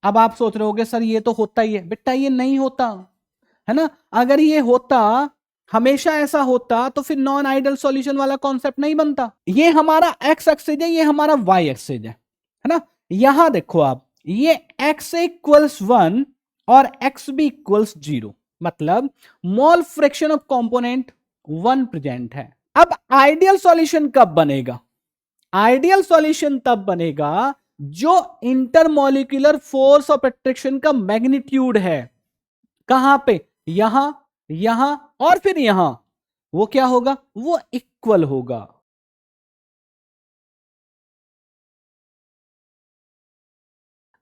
अब आप सोच रहे होगे सर ये तो होता ही है, बेटा ये नहीं होता है ना। अगर ये होता, हमेशा ऐसा होता, तो फिर नॉन आइडियल सॉल्यूशन वाला कॉन्सेप्ट नहीं बनता। ये हमारा एक्स एक्सिस है, ये हमारा वाई एक्सिस है ना। यहां देखो आप, ये एक्स इक्वल्स 1 और एक्स बी इक्वल्स 0, मतलब mole fraction of component 1 present है। अब आइडियल सॉल्यूशन कब बनेगा? आइडियल सॉल्यूशन तब बनेगा जो इंटरमोलिकुलर फोर्स ऑफ अट्रैक्शन का मैग्नीट्यूड है, कहां पे, यहां, यहां और फिर यहां, वो क्या होगा, वो इक्वल होगा।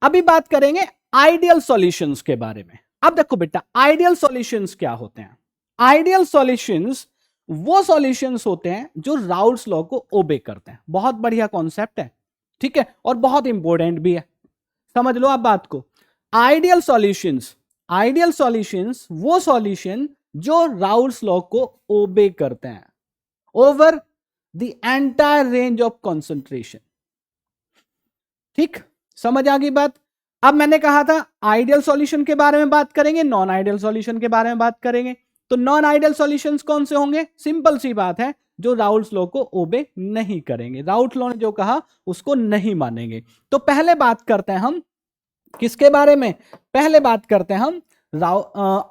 अभी बात करेंगे आइडियल सॉल्यूशंस के बारे में। अब देखो बेटा, आइडियल सॉल्यूशंस क्या होते हैं? आइडियल सॉल्यूशंस वो सॉल्यूशंस होते हैं जो राउल्स लॉ को ओबे करते हैं। बहुत बढ़िया कॉन्सेप्ट है, ठीक है, और बहुत इंपॉर्टेंट भी है, समझ लो आप बात को। आइडियल सॉल्यूशंस, आइडियल सॉल्यूशंस वो सॉल्यूशन जो राउल्स लॉ को ओबे करते हैं over the entire range of concentration. ठीक, समझ आ गई बात। अब मैंने कहा था आइडियल सॉल्यूशन के बारे में बात करेंगे, नॉन आइडियल सॉल्यूशन के बारे में बात करेंगे। तो नॉन आइडियल सॉल्यूशंस कौन से होंगे? सिंपल सी बात है, जो राउल्स लॉ को ओबे नहीं करेंगे, राउल्स लॉ ने जो कहा उसको नहीं मानेंगे। तो पहले बात करते हैं हम किसके बारे में? पहले बात करते हैं हम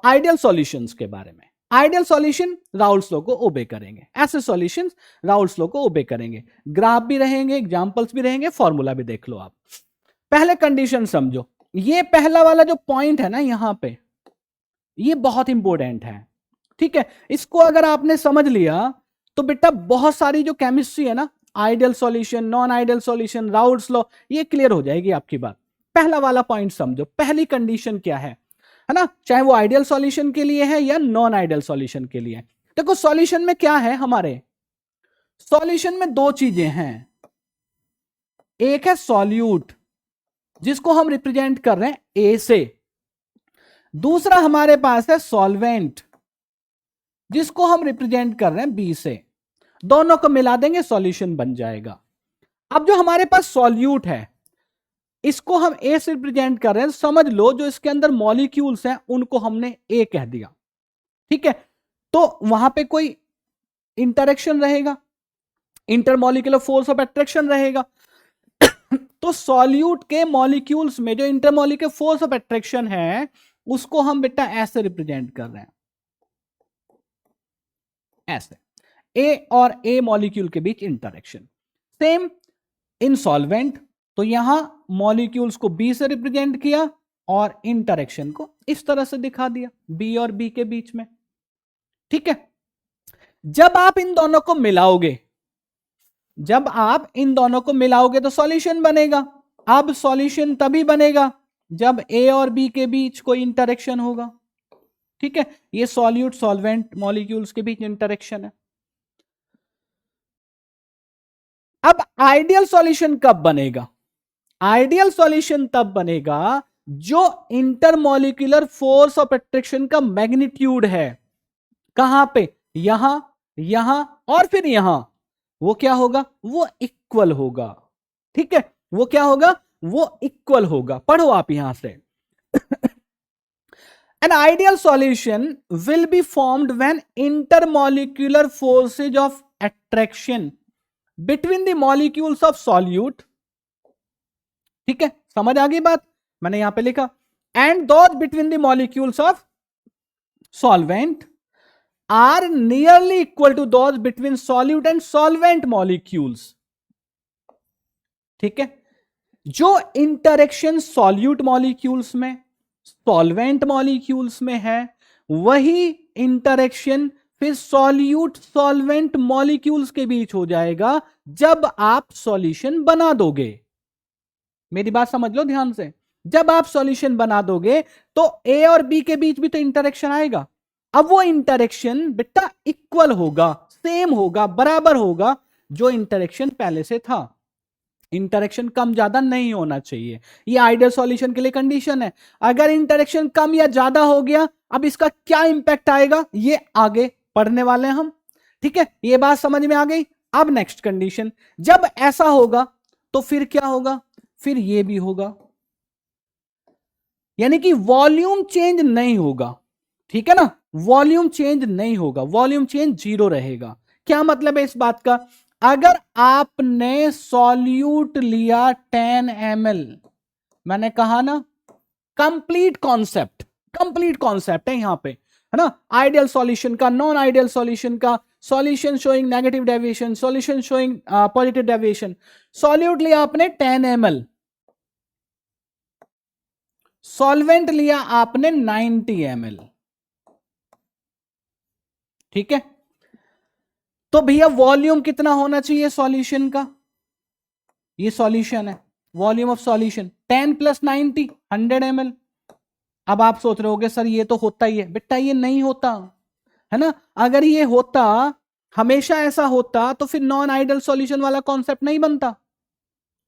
आइडियल सॉल्यूशंस के बारे में। आइडियल सॉल्यूशन राउल्स लॉ को ओबे करेंगे, ऐसे सॉल्यूशंस राउल्स लॉ को ओबे करेंगे। ग्राफ भी रहेंगे, एग्जांपल्स भी रहेंगे, फॉर्मूला भी देख लो आप। पहले कंडीशन समझो, ये पहला वाला जो पॉइंट है ना यहां पे, ये बहुत इंपॉर्टेंट है, ठीक है। इसको अगर आपने समझ लिया तो बेटा बहुत सारी जो केमिस्ट्री है ना, ideal solution, non ideal solution, Raoul's law, ये क्लियर हो जाएगी आपकी बात। पहला वाला पॉइंट समझो, पहली कंडीशन क्या है ना, चाहे वो आइडियल सॉल्यूशन के लिए है या नॉन आइडियल सॉल्यूशन के लिए। देखो सॉल्यूशन में क्या है, हमारे सॉल्यूशन में दो चीजें हैं। एक है सॉल्यूट, जिसको हम रिप्रेजेंट कर रहे हैं ए से। दूसरा हमारे पास है सॉल्वेंट, जिसको हम रिप्रेजेंट कर रहे हैं बी से। दोनों को मिला देंगे, सॉल्यूशन बन जाएगा। अब जो हमारे पास सॉल्यूट है, इसको हम ए से रिप्रेजेंट कर रहे हैं, समझ लो जो इसके अंदर मॉलिक्यूल्स हैं उनको हमने ए कह दिया, ठीक है। तो वहां पे कोई इंटरेक्शन रहेगा, इंटरमॉलिक्यूलर फोर्स ऑफ अट्रैक्शन रहेगा। तो सॉल्यूट के मॉलिक्यूल्स में जो इंटरमॉलिक्यूलर फोर्स ऑफ अट्रैक्शन है, उसको हम बेटा ऐसे रिप्रेजेंट कर रहे हैं, ऐसे। ए और ए मॉलिक्यूल के बीच इंटरेक्शन। सेम इन सॉल्वेंट, तो यहां मॉलिक्यूल्स को बी से रिप्रेजेंट किया और इंटरेक्शन को इस तरह से दिखा दिया, बी और बी के बीच में, ठीक है। जब आप इन दोनों को मिलाओगे, जब आप इन दोनों को मिलाओगे तो सॉल्यूशन बनेगा। अब सॉल्यूशन तभी बनेगा जब ए और बी के बीच कोई इंटरेक्शन होगा, ठीक है। ये सॉल्यूट सॉल्वेंट मॉलिक्यूल्स के बीच इंटरेक्शन है। अब आइडियल सॉल्यूशन कब बनेगा? आइडियल सॉल्यूशन तब बनेगा जो इंटरमॉलिक्यूलर फोर्स ऑफ अट्रैक्शन का मैग्नीट्यूड है, कहां पे, यहां, यहां और फिर यहां, वो क्या होगा, वो इक्वल होगा, ठीक है। वो क्या होगा, वो इक्वल होगा। पढ़ो आप यहां से An ideal solution will be formed when intermolecular forces of attraction between the molecules of solute, ठीक है, समझ आ गई बात। मैंने यहां पे लिखा and those between the molecules of solvent are nearly equal to those between solute and solvent molecules, ठीक है। जो इंटरेक्शन सॉल्यूट मॉलिक्यूल्स में, सॉल्वेंट मॉलिक्यूल्स में है, वही इंटरेक्शन फिर सॉल्यूट सॉल्वेंट मॉलिक्यूल्स के बीच हो जाएगा जब आप सॉल्यूशन बना दोगे। मेरी बात समझ लो ध्यान से, जब आप सॉल्यूशन बना दोगे तो ए और बी के बीच भी तो इंटरेक्शन आएगा। अब वो इंटरेक्शन बेटा इक्वल होगा, सेम होगा, बराबर होगा जो इंटरेक्शन पहले से था। इंटरेक्शन कम ज्यादा नहीं होना चाहिए, ये आइडियल सॉल्यूशन के लिए कंडीशन है। अगर इंटरेक्शन कम या ज्यादा हो गया, अब इसका क्या इंपैक्ट आएगा ये आगे पढ़ने वाले हैं हम, ठीक है। ये बात समझ में आ गई। अब नेक्स्ट कंडीशन, जब ऐसा होगा तो फिर क्या होगा, फिर ये भी होगा, यानी कि वॉल्यूम चेंज नहीं होगा, ठीक है ना, वॉल्यूम चेंज नहीं होगा, वॉल्यूम चेंज 0 रहेगा। क्या मतलब है इस बात का? अगर आपने सॉल्यूट लिया 10 ml, मैंने कहा ना कंप्लीट कॉन्सेप्ट, कंप्लीट कॉन्सेप्ट है यहां पे, है ना, आइडियल सॉल्यूशन का, नॉन आइडियल सॉल्यूशन का, solution showing negative deviation, solution showing positive deviation. Solute लिया आपने 10 ml, सॉल्वेंट लिया आपने 90 ml, ठीक है। तो भैया वॉल्यूम कितना होना चाहिए सॉल्यूशन का? ये सॉल्यूशन है, वॉल्यूम ऑफ सॉल्यूशन 10 + 90 100 ml। अब आप सोच रहे होगे सर ये तो होता ही है, बेटा ये नहीं होता, है ना। अगर ये होता, हमेशा ऐसा होता, तो फिर नॉन आइडियल सॉल्यूशन वाला कॉन्सेप्ट नहीं बनता,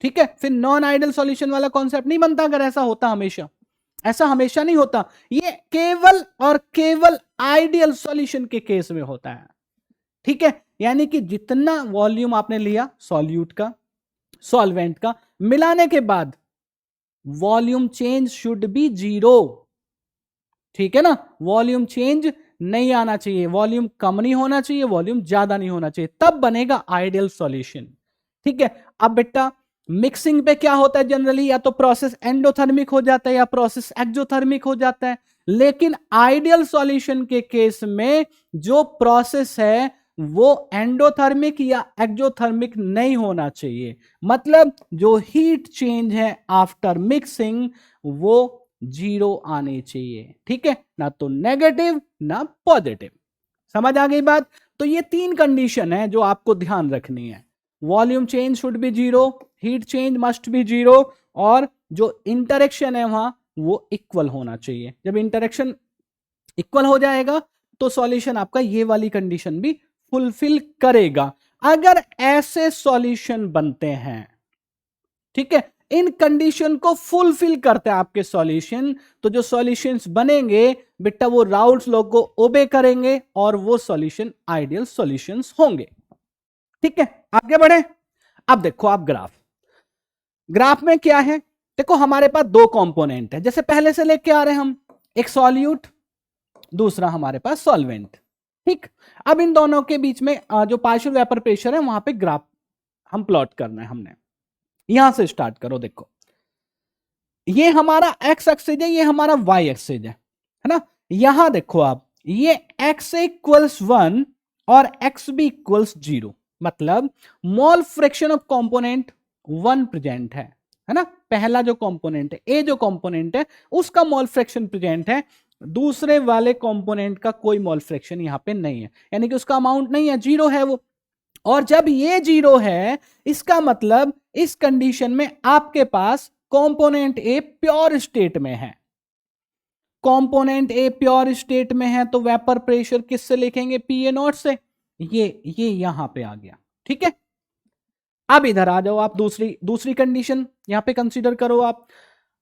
ठीक है, फिर नॉन आइडियल सॉल्यूशन वाला कॉन्सेप्ट नहीं बनता अगर ऐसा होता हमेशा। ऐसा हमेशा नहीं होता, ये केवल और केवल आइडियल सॉल्यूशन के केस में होता है, ठीक है। यानी कि जितना वॉल्यूम आपने लिया सॉल्यूट का, सॉल्वेंट का, मिलाने के बाद वॉल्यूम चेंज शुड बी 0, ठीक है ना, वॉल्यूम चेंज नहीं आना चाहिए, वॉल्यूम कम नहीं होना चाहिए, वॉल्यूम ज्यादा नहीं होना चाहिए, तब बनेगा आइडियल सॉल्यूशन, ठीक है। अब बेटा मिक्सिंग पे क्या होता है जनरली, या तो प्रोसेस एंडोथर्मिक हो जाता है या प्रोसेस एक्सोथर्मिक हो जाता है, लेकिन आइडियल सॉल्यूशन के केस में जो प्रोसेस है वो एंडोथर्मिक या एक्सोथर्मिक नहीं होना चाहिए, मतलब जो हीट चेंज है आफ्टर मिक्सिंग वो 0 आनी चाहिए, ठीक है, ना तो नेगेटिव ना पॉजिटिव। समझ आ गई बात? तो ये 3 कंडीशन है जो आपको ध्यान रखनी है, volume change should be 0, heat change must be 0, और जो इंटरेक्शन है वहां वो इक्वल होना चाहिए। जब इंटरेक्शन इक्वल हो जाएगा तो सॉल्यूशन आपका ये वाली कंडीशन भी फुलफिल करेगा। अगर ऐसे सॉल्यूशन बनते हैं, ठीक है, इन कंडीशन को फुलफिल करते हैं आपके सॉल्यूशन, तो जो सॉल्यूशंस बनेंगे बेटा वो राउल्स लॉ को ओबे करेंगे और वो सॉल्यूशन आइडियल सॉल्यूशंस होंगे, ठीक है। आगे बढ़े। अब देखो आप ग्राफ, ग्राफ में क्या है, देखो हमारे पास 2 कंपोनेंट है, जैसे पहले से लेके आ रहे हैं हम, एक सॉल्यूट, दूसरा हमारे पास सॉल्वेंट, ठीक। अब इन दोनों के बीच में जो पार्शियल वेपर प्रेशर है वहां पे ग्राफ हम प्लॉट करना है हमने। यहां से स्टार्ट करो, देखो ये हमारा एक्स एक्सिस है, ये हमारा वाई एक्सिस है ना। यहां देखो आप, ये एक्स इक्वल्स 1 और एक्स बी इक्वल्स 0, मतलब mole fraction of component 1 present है ना। पहला जो कंपोनेंट है, ए जो कंपोनेंट है उसका मोल फ्रैक्शन प्रेजेंट है, दूसरे वाले कंपोनेंट का कोई मोल फ्रैक्शन यहां पे नहीं है, यानी कि उसका अमाउंट नहीं है, 0 है वो। और जब ये 0 है इसका मतलब इस कंडीशन में आपके पास कंपोनेंट ए प्योर स्टेट में है, कंपोनेंट ए प्योर स्टेट में है, तो वेपर प्रेशर किससे लिखेंगे, PA0 से, ये यहां पे आ गया, ठीक है। अब इधर आ जाओ आप, दूसरी कंडीशन यहां पे कंसीडर करो आप।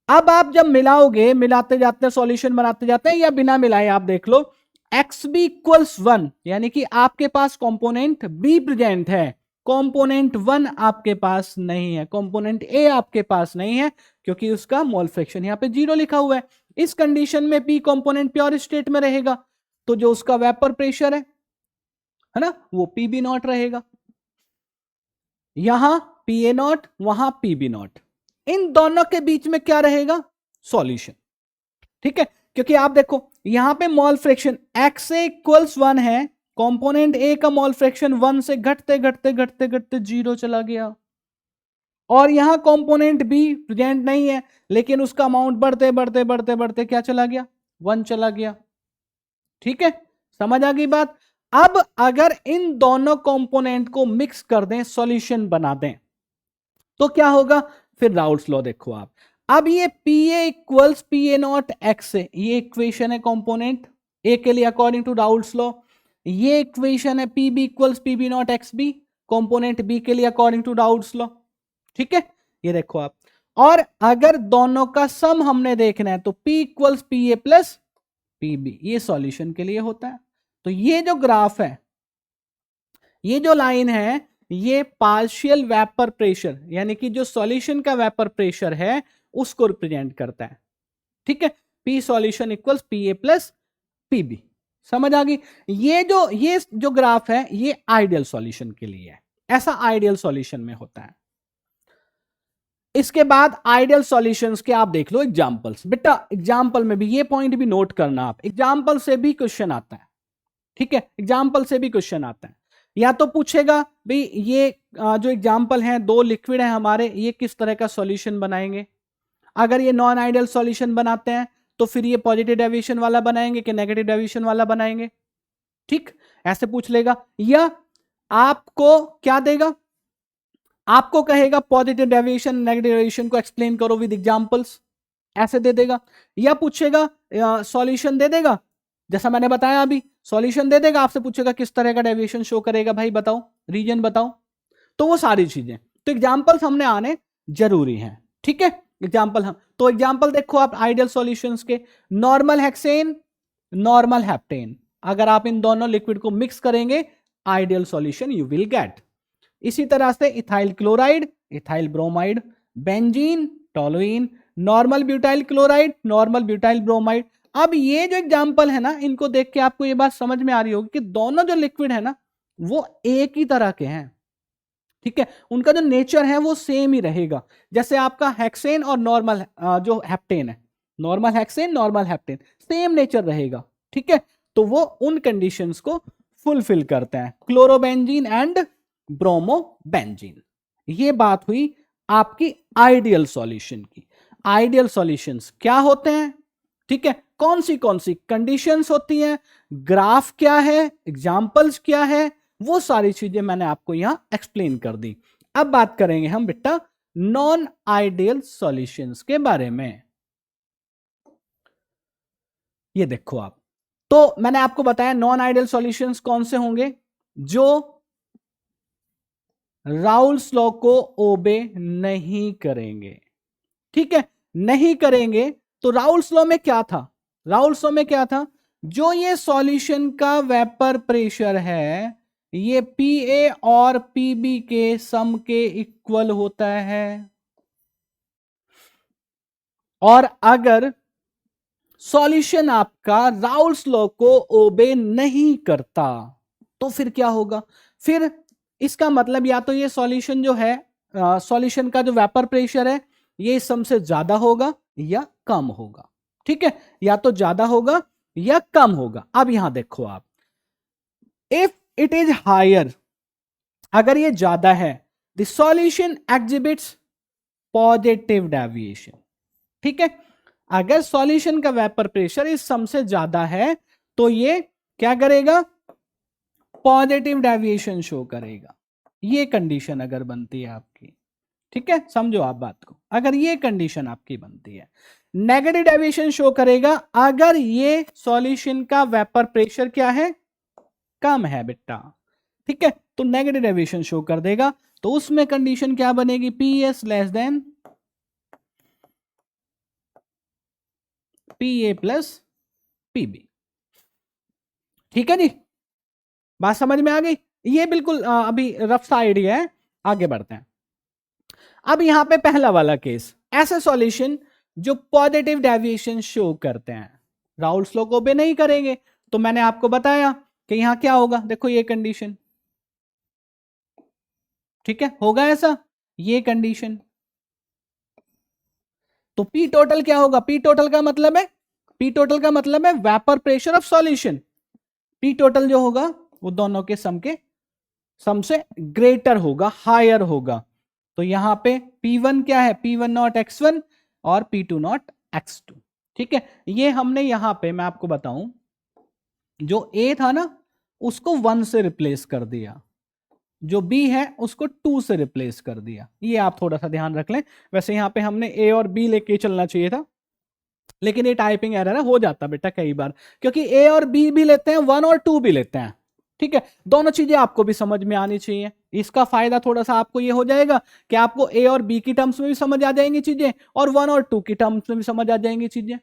अब आप जब मिलाओगे, मिलाते जाते हैं सॉल्यूशन बनाते जाते हैं, या बिना मिलाए आप देख लो, एक्स बी इक्वल्स 1, यानी कि आपके पास कंपोनेंट बी प्रेजेंट है, कंपोनेंट 1 आपके पास नहीं है, कंपोनेंट ए आपके पास नहीं है, क्योंकि उसका मोल फ्रैक्शन यहां पे 0 लिखा हुआ है। इस कंडीशन में पी कंपोनेंट प्योर स्टेट में रहेगा, तो जो उसका वेपर प्रेशर है ना, वो PB0 रहेगा, यहां PA0 वहां PB0, इन दोनों के बीच में क्या रहेगा, सॉल्यूशन, ठीक है। क्योंकि आप देखो यहां पे मोल फ्रैक्शन एक्स इक्वल्स 1 है, कंपोनेंट ए का मोल फ्रैक्शन 1 से घटते घटते घटते घटते 0 चला गया, और यहां कंपोनेंट बी प्रेजेंट नहीं है, लेकिन उसका अमाउंट बढ़ते बढ़ते बढ़ते बढ़ते क्या चला गया, 1 चला गया, ठीक है। समझ आ गई बात? अब अगर इन दोनों कंपोनेंट को मिक्स कर दें, सॉल्यूशन बना दें, तो क्या होगा, फिर राउल्स लॉ देखो आप। अब ये PA इक्वल्स PA0 एक्स है, ये इक्वेशन है कंपोनेंट ए के लिए अकॉर्डिंग टू राउल्स लॉ, ये इक्वेशन है PB इक्वल्स PB0 XB कंपोनेंट बी के लिए अकॉर्डिंग टू राउल्स लॉ, ठीक है। ये देखो आप, और अगर दोनों का सम हमने देखना है तो P equals PA plus PB, ये सॉल्यूशन के लिए होता है। तो ये जो ग्राफ है, ये जो लाइन है, ये पार्शियल वेपर प्रेशर, यानी कि जो सॉल्यूशन का वेपर प्रेशर है उसको रिप्रेजेंट करता है, ठीक है, P solution equals P A plus PB. समझ आ गई? ये जो ग्राफ है ये आइडियल सॉल्यूशन के लिए है, ऐसा आइडियल सॉल्यूशन में होता है। इसके बाद आइडियल सॉल्यूशंस के आप देख लो एग्जांपल्स। बेटा एग्जांपल में भी ये पॉइंट भी नोट करना, आप एग्जांपल से भी क्वेश्चन आता है, ठीक है, एग्जांपल से भी क्वेश्चन आता है। या तो पूछेगा भाई ये जो एग्जांपल है, दो लिक्विड है हमारे, ये किस तरह का सॉल्यूशन बनाएंगे। अगर ये नॉन आइडियल सॉल्यूशन बनाते हैं तो फिर ये पॉजिटिव डेविएशन वाला बनाएंगे कि नेगेटिव डेविएशन वाला बनाएंगे, ठीक, ऐसे पूछ लेगा। या आपको क्या देगा, आपको कहेगा पॉजिटिव डेविएशन नेगेटिव डेविएशन को एक्सप्लेन करो विद एग्जांपल्स, ऐसे दे देगा। या पूछेगा सॉल्यूशन दे देगा, जैसा मैंने बताया अभी सॉल्यूशन दे देगा, आपसे पूछेगा किस तरह का डेविएशन शो करेगा, भाई बताओ, रीजन बताओ, तो वो सारी चीजें, तो एग्जांपल्स हमने आने जरूरी हैं, ठीक है। एग्जांपल हम तो एग्जांपल देखो आप आइडियल सॉल्यूशंस के, नॉर्मल हेक्सेन, नॉर्मल हेप्टेन, अगर आप इन दोनों लिक्विड को मिक्स करेंगे ideal solution you will get. इसी तरह से ethyl chloride, ethyl bromide, benzene, toluene, normal butyl chloride, normal butyl bromide. अब ये जो एग्जांपल है ना, इनको देख के आपको ये बात समझ में आ रही होगी कि दोनों जो लिक्विड है ना वो एक ही तरह के हैं, ठीक है, उनका जो नेचर है वो सेम ही रहेगा। जैसे आपका हेक्सेन और नॉर्मल जो हेप्टेन है, normal hexane normal heptane same nature रहेगा, ठीक है, तो वो उन कंडीशंस को फुलफिल करते हैं, क्लोरोबेंजीन एंड ब्रोमोबेंजीन। ये बात हुई आपकी आइडियल सॉल्यूशन की। आइडियल सॉल्यूशंस क्या होते हैं, ठीक है, कौन सी कंडीशंस होती हैं, ग्राफ क्या है, एग्जांपल्स क्या है, वो सारी चीजें मैंने आपको यहां एक्सप्लेन कर दी। अब बात करेंगे हम बेटा नॉन आइडियल सॉल्यूशंस के बारे में। ये देखो आप, तो मैंने आपको बताया नॉन आइडियल सॉल्यूशंस कौन से होंगे, जो राउल्स लॉ को ओबे नहीं करेंगे, ठीक है, नहीं करेंगे। तो राउल्स लॉ में क्या था, राउल्स लॉ में क्या था, जो ये सॉल्यूशन का वेपर प्रेशर है ये पीए और पीबी के सम के इक्वल होता है, और अगर सॉल्यूशन आपका राउल्स लॉ को ओबे नहीं करता तो फिर क्या होगा, फिर इसका मतलब या तो ये सॉल्यूशन जो है, सॉल्यूशन का जो वेपर प्रेशर है ये इस सम से ज्यादा होगा या कम होगा, ठीक है, या तो ज्यादा होगा या कम होगा। अब यहां देखो आप, इफ इट इज हायर, अगर ये ज्यादा है, the solution exhibits positive deviation, ठीक है, अगर सॉल्यूशन का वेपर प्रेशर इस सम से ज्यादा है तो ये क्या करेगा, पॉजिटिव डेविएशन शो करेगा। ये कंडीशन अगर बनती है आपकी, ठीक है, समझो आप बात को, अगर ये कंडीशन आपकी बनती है, नेगेटिव डेविएशन शो करेगा अगर ये सॉल्यूशन का वेपर प्रेशर क्या है, कम है बेटा, ठीक है, तो नेगेटिव डेविएशन शो कर देगा। तो उसमें कंडीशन क्या बनेगी, पीएस लेस देन पीए प्लस पीबी, ठीक है जी, बात समझ में आ गई। ये बिल्कुल अभी रफ सा आइडिया है, आगे बढ़ते हैं। अब यहां पे पहला वाला केस, ऐसे सॉल्यूशन जो पॉजिटिव डेविएशन शो करते हैं, राउल्स लॉ को ओबे नहीं करेंगे, तो मैंने आपको बताया कि यहां क्या होगा, देखो ये कंडीशन, ठीक है, होगा ऐसा, ये कंडीशन, तो पी टोटल क्या होगा, पी टोटल का मतलब है, पी टोटल का मतलब है vapour pressure of solution, P total जो होगा वो दोनों के सम से ग्रेटर होगा, हायर होगा। तो यहां पे P1 क्या है, P1 नॉट x1 और P2 नॉट x2, ठीक है, ये हमने यहां पे मैं आपको बताऊं, जो A था ना उसको 1 से रिप्लेस कर दिया, जो B है उसको 2 से रिप्लेस कर दिया, ये आप थोड़ा सा ध्यान रख लें। वैसे यहां पे हमने A और B लेके चलना चाहिए था, लेकिन ये टाइपिंग एरर है, हो जाता बेटा कई बार, क्योंकि A और B भी लेते हैं 1 और 2 भी लेते हैं, ठीक है, दोनों चीजें आपको भी समझ में आनी चाहिए। इसका फायदा थोड़ा सा आपको ये हो जाएगा कि आपको A और B की टर्म्स में भी समझ आ जाएंगी चीजें और 1 और 2 की टर्म्स में भी समझ आ जाएंगी चीजें,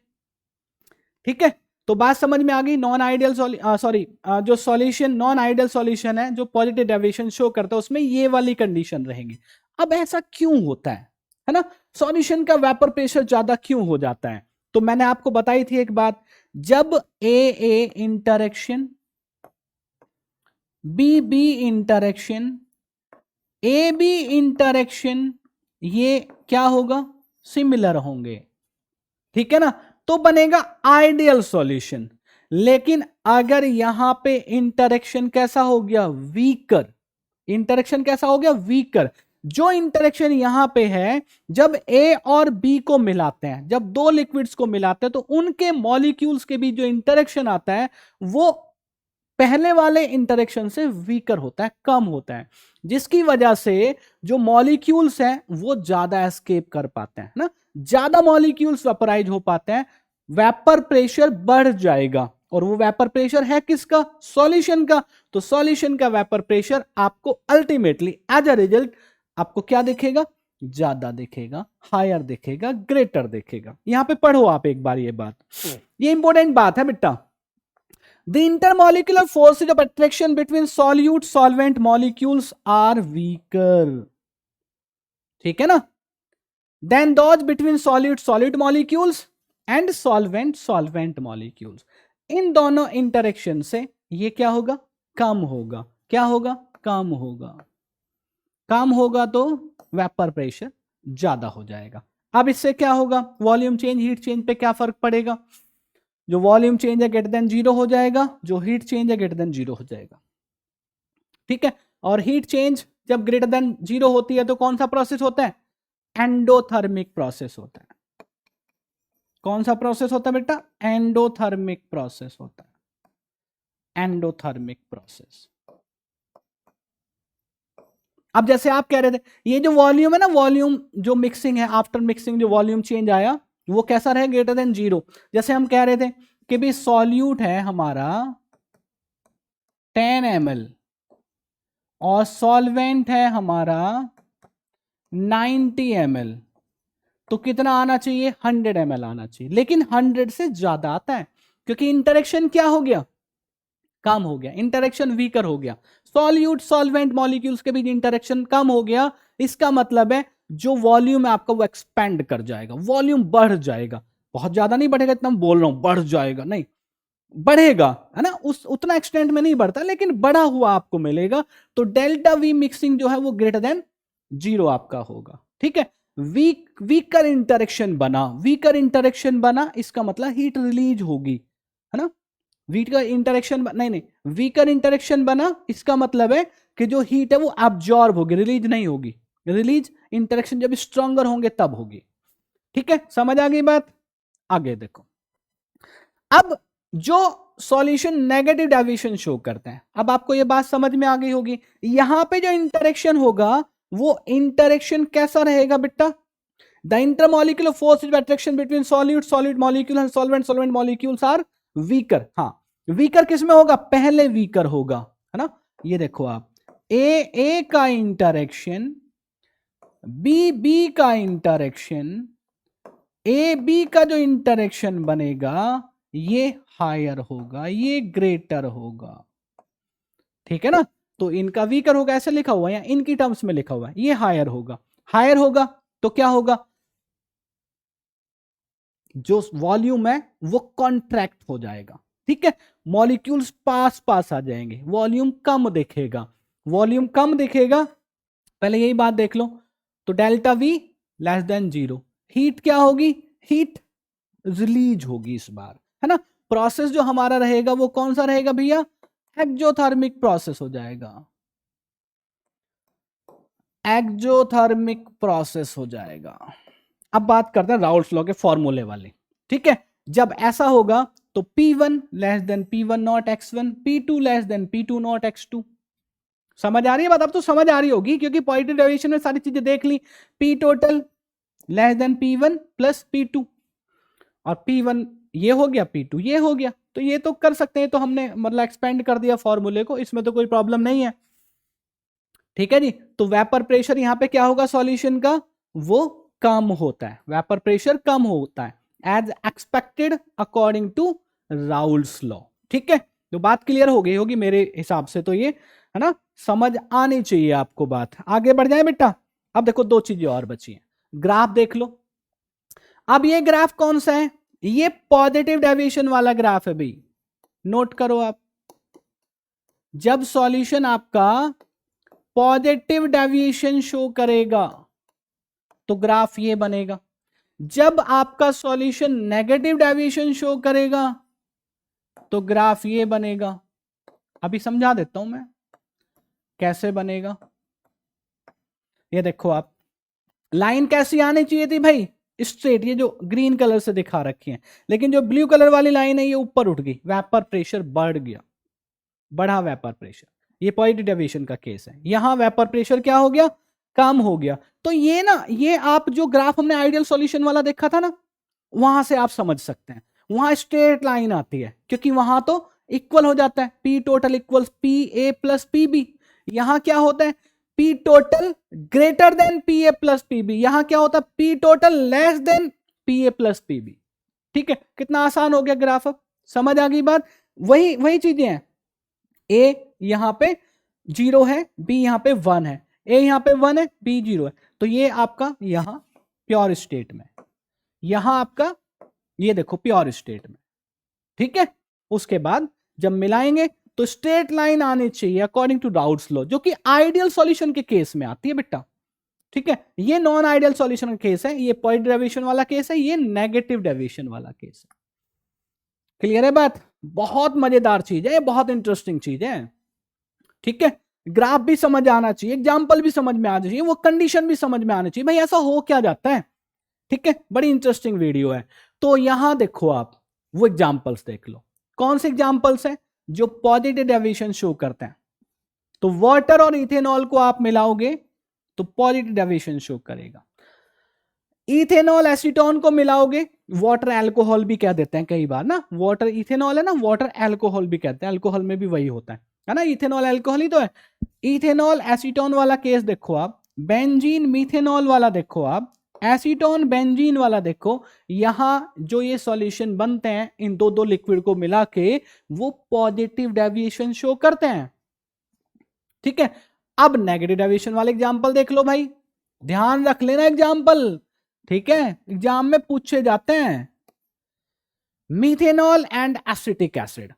ठीक है, तो बात समझ में आ गई। नॉन आइडियल जो सॉल्यूशन नॉन आइडियल सॉल्यूशन है जो पॉजिटिव डेविएशन शो करता है उसमें ये वाली कंडीशन रहेंगी। अब ऐसा क्यों होता है ना, सॉल्यूशन का वेपर प्रेशर ज्यादा क्यों हो जाता है, तो मैंने आपको बताई थी एक बात, जब A interaction, B interaction, A B interaction, ये क्या होगा, सिमिलर होंगे, ठीक है ना, तो बनेगा आइडियल सॉल्यूशन। लेकिन अगर यहां पे इंटरेक्शन कैसा हो गया, वीकर, इंटरेक्शन कैसा हो गया, वीकर, जो इंटरेक्शन यहां पे है, जब ए और बी को मिलाते हैं, जब दो लिक्विड्स को मिलाते हैं, तो उनके मॉलिक्यूल्स के बीच जो इंटरेक्शन आता है वो पहले वाले इंटरेक्शन से वीकर होता है, कम होता है, जिसकी वजह से जो मॉलिक्यूल्स हैं वो ज्यादा एस्केप कर पाते हैं ना, ज्यादा मॉलिक्यूल्स वेपराइज हो पाते हैं, वेपर प्रेशर बढ़ जाएगा, और वो वेपर प्रेशर है किसका, सॉल्यूशन का। तो सॉल्यूशन का वेपर प्रेशर आपको अल्टीमेटली एज अ रिजल्ट आपको क्या दिखेगा, ज्यादा दिखेगा, हायर दिखेगा, ग्रेटर दिखेगा। यहां पे पढ़ो आप एक बार ये बात, ये इंपॉर्टेंट बात है बेटा। The intermolecular forces of attraction between solute solvent molecules are weaker, ठीक है ना, than those between solute solid molecules and solvent solvent molecules। इन दोनों इंटरेक्शन से ये क्या होगा, कम होगा, क्या होगा, कम होगा, कम होगा तो वेपर प्रेशर ज्यादा हो जाएगा। अब इससे क्या होगा, वॉल्यूम चेंज, हीट चेंज पे क्या फर्क पड़ेगा, जो वॉल्यूम चेंज है ग्रेटर देन 0 हो जाएगा, जो हीट चेंज है ग्रेटर देन 0 हो जाएगा, ठीक है। और हीट चेंज जब ग्रेटर देन 0 होती है तो कौन सा प्रोसेस होता है, एंडोथर्मिक प्रोसेस होता है। कौन सा प्रोसेस होता है बेटा, एंडोथर्मिक प्रोसेस होता है, एंडोथर्मिक प्रोसेस। अब जैसे आप कह रहे थे ये जो वॉल्यूम है ना, वॉल्यूम जो मिक्सिंग है, आफ्टर मिक्सिंग जो वॉल्यूम चेंज आया वो कैसा रहे, ग्रेटर देन 0। जैसे हम कह रहे थे कि भी सॉल्यूट है हमारा 10 ml और सॉल्वेंट है हमारा 90 ml, तो कितना आना चाहिए, 100 ml आना चाहिए, लेकिन 100 से ज्यादा आता है क्योंकि इंटरेक्शन क्या हो गया, कम हो गया, इंटरेक्शन वीकर हो गया, सॉल्यूट सॉल्वेंट मॉलिक्यूल्स के बीच इंटरेक्शन कम हो गया। इसका मतलब है जो वॉल्यूम है आपका वो एक्सपेंड कर जाएगा, वॉल्यूम बढ़ जाएगा, बहुत ज्यादा नहीं बढ़ेगा, इतना बोल रहा हूं बढ़ जाएगा नहीं, बढ़ेगा, है ना, उस उतना एक्सटेंट में नहीं बढ़ता लेकिन बढ़ा हुआ आपको मिलेगा। तो डेल्टा वी मिक्सिंग जो है वो ग्रेटर देन 0 आपका होगा, ठीक है। वीकर इंटरेक्शन बना, वीकर इंटरेक्शन बना, इसका मतलब हीट रिलीज होगी, है ना, वीकर इंटरेक्शन नहीं, वीकर इंटरेक्शन बना, इसका मतलब है कि जो हीट है वो अब्जॉर्ब होगी, रिलीज नहीं होगी, रिलीज इंटरेक्शन जब स्ट्रॉन्गर होंगे तब होगी, ठीक है, समझ आ गई बात। आगे देखो, अब जो सॉल्यूशन नेगेटिव डेविएशन शो करते हैं, अब आपको ये बात समझ में आ गई होगी, यहां पे जो इंटरेक्शन होगा वो इंटरेक्शन कैसा रहेगा बेटा, the intermolecular force of attraction between solute solid molecule and solvent solvent molecules are weaker. हाँ, वीकर किस में होगा, पहले वीकर होगा, है ना, ये देखो आप, ए का इंटरेक्शन, बी का इंटरेक्शन, ए बी का जो इंटरेक्शन बनेगा ये हायर होगा, ये ग्रेटर होगा, ठीक है ना। तो इनका वीकर होगा, ऐसे लिखा हुआ है या इनकी टर्म्स में लिखा हुआ है, ये हायर होगा, हायर होगा तो क्या होगा, जो वॉल्यूम है वो कॉन्ट्रैक्ट हो जाएगा, ठीक है, मॉलिक्यूल्स पास पास आ जाएंगे, वॉल्यूम कम दिखेगा, वॉल्यूम कम दिखेगा, पहले यही बात देख लो। तो delta we less than 0, heat क्या होगी, हीट रिलीज होगी इस बार, है ना। प्रोसेस जो हमारा रहेगा वो कौन सा रहेगा भैया, एक्सोथर्मिक प्रोसेस हो जाएगा, एक्सोथर्मिक प्रोसेस हो जाएगा। अब बात करते हैं राउल्ट्स लॉ के फॉर्मूले वाले, ठीक है। जब ऐसा होगा तो P1 less than P1 not X1, P2 less than P2 not X2। समझ आ रही है बात, अब तो समझ आ रही होगी क्योंकि पॉजिटिव डेविएशन में सारी चीजें देख ली, P total less then P1 plus P2, और P1 ये हो गया, P2 ये हो गया, तो ये तो कर सकते हैं, तो हमने मतलब एक्सपेंड कर दिया फॉर्मूले को, इसमें तो कोई प्रॉब्लम नहीं है, ठीक है जी। तो वेपर प्रेशर यहां पे क्या होगा सॉल्यूशन का, वो कम होता है, वेपर प्रेशर कम होता है as expected according to Raoult's law, ठीक है। तो बात क्लियर हो गई होगी मेरे हिसाब से, तो ये है ना, समझ आनी चाहिए आपको बात। आगे बढ़ जाए बेटा, अब देखो दो चीजें और बची हैं, ग्राफ देख लो। अब ये ग्राफ कौन सा है, ये पॉजिटिव डेविएशन वाला ग्राफ है भाई, नोट करो आप। जब सॉल्यूशन आपका पॉजिटिव डेविएशन शो करेगा तो ग्राफ ये बनेगा, जब आपका सॉल्यूशन नेगेटिव डेविएशन शो करेगा तो ग्राफ ये बनेगा। अभी समझा देता हूं मैं कैसे बनेगा। ये देखो आप, लाइन कैसी आनी चाहिए थी भाई, स्ट्रेट, ये जो ग्रीन कलर से दिखा रखी है, लेकिन जो ब्लू कलर वाली लाइन है ये ऊपर उठ गई, वेपर प्रेशर बढ़ गया, बढ़ा वेपर प्रेशर। ये पॉजिटिव डेविएशन का केस है। यहां वेपर प्रेशर क्या हो गया, कम हो गया। तो ये ना, ये आप जो ग्राफ हमने आइडियल सॉल्यूशन वाला देखा था ना, वहां से आप समझ सकते हैं, वहां स्ट्रेट लाइन आती है क्योंकि वहां तो इक्वल हो जाता है, P total equals P A plus P B. यहां क्या होता है, P total greater than P A plus P B. यहां क्या होता है, P total less than P A plus P B. ठीक है, कितना आसान हो गया ग्राफ, अब समझ आ गई बात। वही वही चीजें हैं, ए यहां पे 0 है, बी यहां पे 1 है, ए यहां पे 1 है, बी 0 है। तो ये आपका यहां प्योर स्टेट में, यहां आपका ये देखो प्योर स्टेट में। ठीक है, उसके बाद जब मिलाएंगे तो स्ट्रेट लाइन आनी चाहिए अकॉर्डिंग टू राउट्स लॉ, जो कि आइडियल सॉल्यूशन के केस में आती है बेटा। ठीक है, ये नॉन आइडियल सॉल्यूशन का केस है, ये पॉजिटिव डेविएशन वाला केस है, ये नेगेटिव डेविएशन वाला केस है। क्लियर है बात? बहुत मजेदार चीज है, बहुत इंटरेस्टिंग चीज है। ठीक है, ग्राफ भी समझ आना चाहिए, एग्जाम्पल भी समझ में आना चाहिए, वो कंडीशन भी समझ में आना चाहिए, भाई ऐसा हो क्या जाता है। ठीक है, बड़ी इंटरेस्टिंग वीडियो है। तो यहां देखो आप, वो एग्जाम्पल्स देख लो, कौन से एग्जाम्पल्स हैं जो पॉजिटिव डेविएशन शो करते हैं। तो वाटर और इथेनॉल को आप मिलाओगे तो पॉजिटिव डेविएशन शो करेगा। इथेनॉल एसीटोन को मिलाओगे, वाटर अल्कोहल भी कह देते हैं कई बार ना, वाटर इथेनॉल है ना, वाटर अल्कोहल भी कहते हैं, अल्कोहल में भी वही होता है ना, इथेनॉल अल्कोहल ही तो है। इथेनॉल एसीटोन वाला केस देखो आप, बेंजीन मीथेनॉल वाला देखो आप, एसीटोन बेंजीन वाला देखो। यहां जो ये सॉल्यूशन बनते हैं इन दो दो लिक्विड को मिला के, वो पॉजिटिव डेविएशन शो करते हैं। ठीक है, अब नेगेटिव डेविएशन वाले एग्जांपल देख लो भाई, ध्यान रख लेना एग्जांपल। ठीक है, एग्जाम में पूछे जाते हैं। Methanol and acetic acid,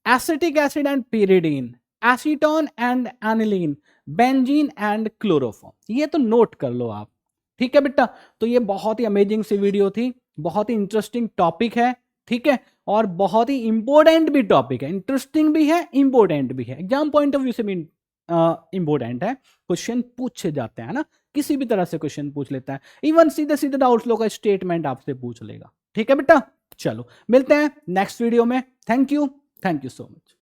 acetic acid and pyridine, acetone and aniline, benzene and chloroform. ये तो नोट कर लो आप। ठीक है बेटा, तो ये बहुत ही अमेजिंग सी वीडियो थी, बहुत ही इंटरेस्टिंग टॉपिक है। ठीक है, और बहुत ही इंपॉर्टेंट भी टॉपिक है, इंटरेस्टिंग भी है, इंपॉर्टेंट भी है, एग्जाम पॉइंट ऑफ व्यू से भी इंपॉर्टेंट है। क्वेश्चन पूछे जाते हैं ना, किसी भी तरह से क्वेश्चन पूछ लेता है, इवन सीधे सीधे डाउट्स लो का स्टेटमेंट आपसे पूछ लेगा। ठीक है बेटा, चलो मिलते हैं नेक्स्ट वीडियो में। Thank you so much.